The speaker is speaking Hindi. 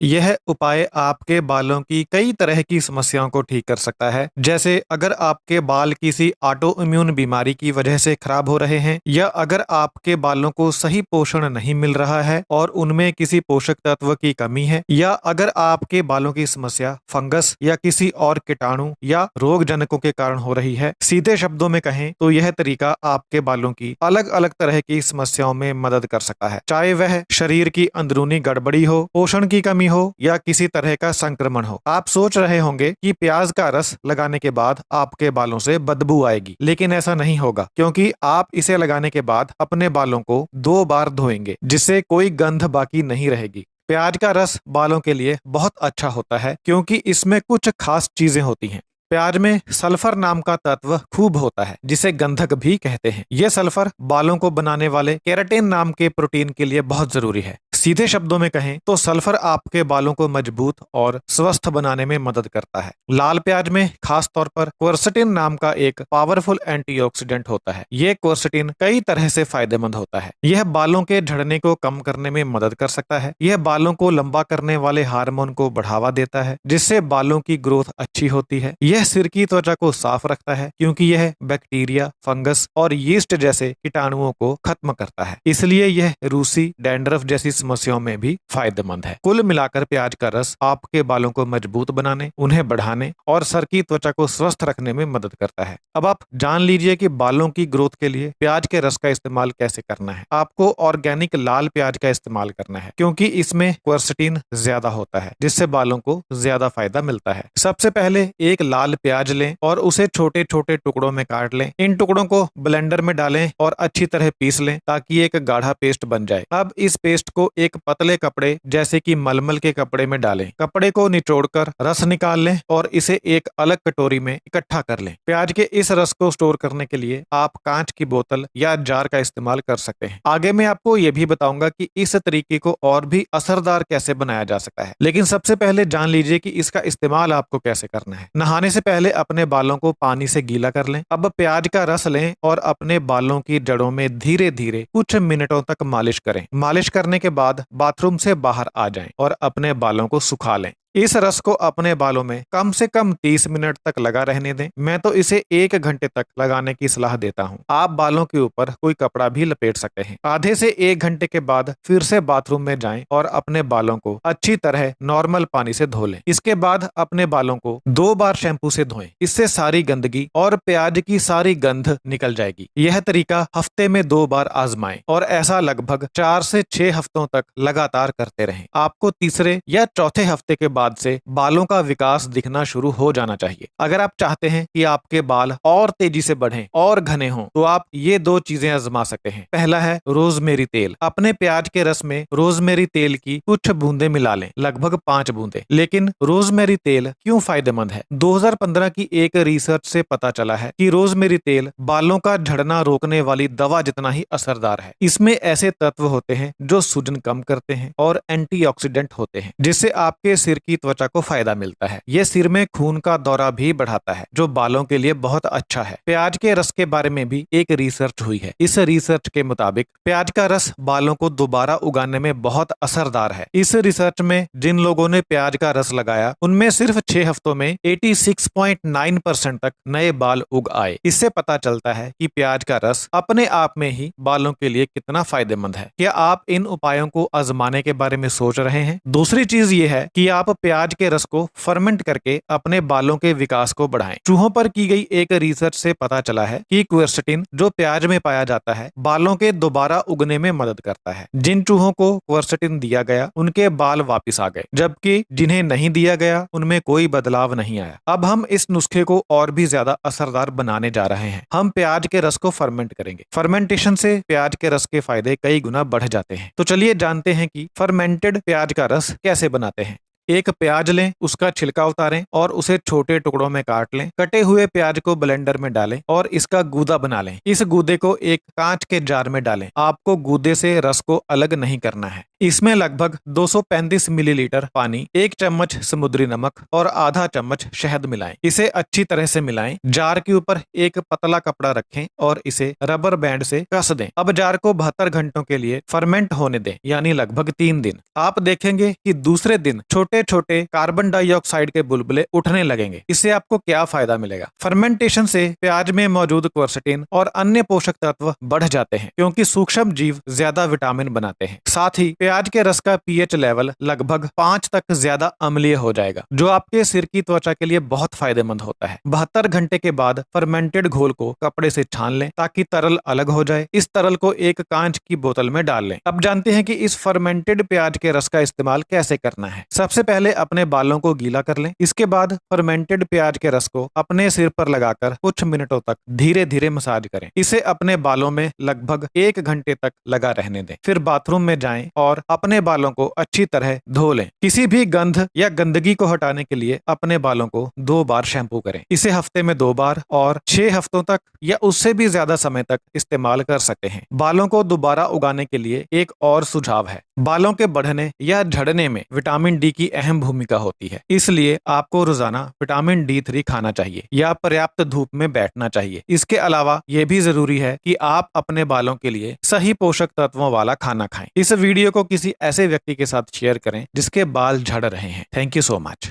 यह उपाय आपके बालों की कई तरह की समस्याओं को ठीक कर सकता है। जैसे अगर आपके बाल किसी ऑटो इम्यून बीमारी की वजह से खराब हो रहे हैं, या अगर आपके बालों को सही पोषण नहीं मिल रहा है और उनमें किसी पोषक तत्व की कमी है, या अगर आपके बालों की समस्या फंगस या किसी और कीटाणु या रोग जनकों के कारण हो रही है। सीधे शब्दों में कहें तो यह तरीका आपके बालों की अलग अलग तरह की समस्याओं में मदद कर सकता है, चाहे वह शरीर की अंदरूनी गड़बड़ी हो, पोषण की कमी हो, या किसी तरह का संक्रमण हो। आप सोच रहे होंगे कि प्याज का रस लगाने के बाद आपके बालों से बदबू आएगी, लेकिन ऐसा नहीं होगा, क्योंकि आप इसे लगाने के बाद अपने बालों को 2 बार धोएंगे, जिससे कोई गंध बाकी नहीं रहेगी। प्याज का रस बालों के लिए बहुत अच्छा होता है, क्योंकि इसमें कुछ खास चीजें होती हैं। प्याज में सल्फर नाम का तत्व खूब होता है, जिसे गंधक भी कहते हैं। यह सल्फर बालों को बनाने वाले केराटिन नाम के प्रोटीन के लिए बहुत जरूरी है। सीधे शब्दों में कहें तो सल्फर आपके बालों को मजबूत और स्वस्थ बनाने में मदद करता है। लाल प्याज में खास तौर पर क्वर्सेटिन नाम का एक पावरफुल एंटीऑक्सीडेंट होता है। यह क्वर्सेटिन कई तरह से फायदेमंद होता है। यह बालों के झड़ने को कम करने में मदद कर सकता है। यह बालों को लंबा करने वाले हार्मोन को बढ़ावा देता है, जिससे बालों की ग्रोथ अच्छी होती है। यह सिर की त्वचा को साफ रखता है, क्योंकि यह बैक्टीरिया, फंगस और यीस्ट जैसे कीटाणुओं को खत्म करता है। इसलिए यह रूसी, डैंड्रफ जैसी समस्याओं में भी फायदेमंद है। कुल मिलाकर प्याज का रस आपके बालों को मजबूत बनाने, उन्हें बढ़ाने और सर की त्वचा को स्वस्थ रखने में मदद करता है। अब आप जान लीजिए कि बालों की ग्रोथ के लिए प्याज के रस का इस्तेमाल कैसे करना है। आपको ऑर्गेनिक लाल प्याज का इस्तेमाल करना है, क्योंकि इसमें क्वर्सेटिन ज्यादा होता है, जिससे बालों को ज्यादा फायदा मिलता है। सबसे पहले एक लाल प्याज लें और उसे छोटे छोटे टुकड़ों में काट लें। इन टुकड़ों को ब्लेंडर में डालें और अच्छी तरह पीस लें, ताकि एक गाढ़ा पेस्ट बन जाए। अब इस पेस्ट को एक पतले कपड़े जैसे कि मलमल के कपड़े में डालें। कपड़े को निचोड़कर रस निकाल लें और इसे एक अलग कटोरी में इकट्ठा कर लें। प्याज के इस रस को स्टोर करने के लिए आप कांच की बोतल या जार का इस्तेमाल कर सकते हैं। आगे मैं आपको यह भी बताऊंगा कि इस तरीके को और भी असरदार कैसे बनाया जा सकता है, लेकिन सबसे पहले जान लीजिए कि इसका इस्तेमाल आपको कैसे करना है। नहाने से पहले अपने बालों को पानी से गीला कर लें। अब प्याज का रस लें और अपने बालों की जड़ों में धीरे धीरे कुछ मिनटों तक मालिश करें। मालिश करने के बाद बाथरूम से बाहर आ जाएं और अपने बालों को सुखा लें। इस रस को अपने बालों में कम से कम 30 मिनट तक लगा रहने दें। मैं तो इसे 1 घंटे तक लगाने की सलाह देता हूँ। आप बालों के ऊपर कोई कपड़ा भी लपेट सकते हैं। आधे से 1 घंटे के बाद फिर से बाथरूम में जाएं और अपने बालों को अच्छी तरह नॉर्मल पानी से धो लें। इसके बाद अपने बालों को 2 बार शैम्पू से धोएं। इससे सारी गंदगी और प्याज की सारी गंध निकल जाएगी। यह तरीका हफ्ते में 2 बार आजमाएं और ऐसा लगभग 4 से 6 हफ्तों तक लगातार करते रहें। आपको तीसरे या चौथे हफ्ते के बाद से बालों का विकास दिखना शुरू हो जाना चाहिए। अगर आप चाहते हैं कि आपके बाल और तेजी से बढ़ें और घने हों, तो आप ये 2 चीजें आजमा सकते हैं। पहला है रोजमेरी तेल। अपने प्याज के रस में रोजमेरी तेल की कुछ बूंदे मिला लें, लगभग 5 बूंदे। लेकिन रोजमेरी तेल क्यों फायदेमंद है? 2015 की एक रिसर्च से पता चला है कि रोजमेरी तेल बालों का झड़ना रोकने वाली दवा जितना ही असरदार है। इसमें ऐसे तत्व होते हैं जो सूजन कम करते हैं और एंटीऑक्सीडेंट होते हैं, जिससे आपके सिर की त्वचा को फायदा मिलता है। ये सिर में खून का दौरा भी बढ़ाता है, जो बालों के लिए बहुत अच्छा है। प्याज के रस के बारे में भी एक रिसर्च हुई है। इस रिसर्च के मुताबिक प्याज का रस बालों को दोबारा उगाने में बहुत असरदार है। इस रिसर्च में जिन लोगों ने प्याज का रस लगाया, उनमें सिर्फ 6 हफ्तों में 86.9% तक नए बाल उग आए। इससे पता चलता है कि प्याज का रस अपने आप में ही बालों के लिए कितना फायदेमंद है। क्या आप इन उपायों को आजमाने के बारे में सोच रहे हैं? दूसरी चीज ये है कि आप प्याज के रस को फर्मेंट करके अपने बालों के विकास को बढ़ाएं। चूहों पर की गई एक रिसर्च से पता चला है कि क्वर्सेटिन जो प्याज में पाया जाता है, बालों के दोबारा उगने में मदद करता है। जिन चूहों को क्वर्सेटिन दिया गया, उनके बाल वापिस आ गए, जबकि जिन्हें नहीं दिया गया, उनमें कोई बदलाव नहीं आया। अब हम इस नुस्खे को और भी ज्यादा असरदार बनाने जा रहे हैं। हम प्याज के रस को फर्मेंट करेंगे। फर्मेंटेशन से प्याज के रस के फायदे कई गुना बढ़ जाते हैं। तो चलिए जानते हैं कि फर्मेंटेड प्याज का रस कैसे बनाते हैं। एक प्याज लें, उसका छिलका उतारें और उसे छोटे टुकड़ों में काट लें। कटे हुए प्याज को ब्लेंडर में डालें और इसका गूदा बना लें। इस गूदे को एक कांच के जार में डालें। आपको गूदे से रस को अलग नहीं करना है। इसमें लगभग 235 मिलीलीटर पानी, 1 चम्मच समुद्री नमक और आधा चम्मच शहद मिलाएं। इसे अच्छी तरह से मिलाएं। जार के ऊपर एक पतला कपड़ा रखें और इसे रबर बैंड से कस दें। अब जार को 72 घंटों के लिए फर्मेंट होने दें, यानी लगभग 3 दिन। आप देखेंगे कि दूसरे दिन छोटे छोटे कार्बन डाइऑक्साइड के बुलबुले उठने लगेंगे। इससे आपको क्या फायदा मिलेगा? फर्मेंटेशन से प्याज में मौजूद क्वर्सेटिन और अन्य पोषक तत्व बढ़ जाते हैं, क्योंकि सूक्ष्म जीव ज्यादा विटामिन बनाते हैं। साथ ही प्याज के रस का पीएच लेवल लगभग 5 तक ज्यादा अम्लीय हो जाएगा, जो आपके सिर की त्वचा के लिए बहुत फायदेमंद होता है। 72 घंटे के बाद फर्मेंटेड घोल को कपड़े से छान लें ताकि तरल अलग हो जाए। इस तरल को एक कांच की बोतल में डाल लें। अब जानते हैं कि इस फर्मेंटेड प्याज के रस का इस्तेमाल कैसे करना है। सबसे पहले अपने बालों को गीला कर लें। इसके बाद फर्मेंटेड प्याज के रस को अपने सिर पर लगाकर कुछ मिनटों तक धीरे धीरे मसाज करें। इसे अपने बालों में लगभग 1 घंटे तक लगा रहने दें। फिर बाथरूम में जाएं और अपने बालों को अच्छी तरह धो लें। किसी भी गंध या गंदगी को हटाने के लिए अपने बालों को 2 बार शैम्पू करें। इसे हफ्ते में 2 बार और 6 हफ्तों तक या उससे भी ज्यादा समय तक इस्तेमाल कर सकते हैं। बालों को दोबारा उगाने के लिए एक और सुझाव है। बालों के बढ़ने या झड़ने में विटामिन डी की अहम भूमिका होती है, इसलिए आपको रोजाना विटामिन D3 खाना चाहिए या पर्याप्त धूप में बैठना चाहिए। इसके अलावा यह भी जरूरी है कि आप अपने बालों के लिए सही पोषक तत्वों वाला खाना खाएं। इस वीडियो को किसी ऐसे व्यक्ति के साथ शेयर करें जिसके बाल झड़ रहे हैं। Thank you so much.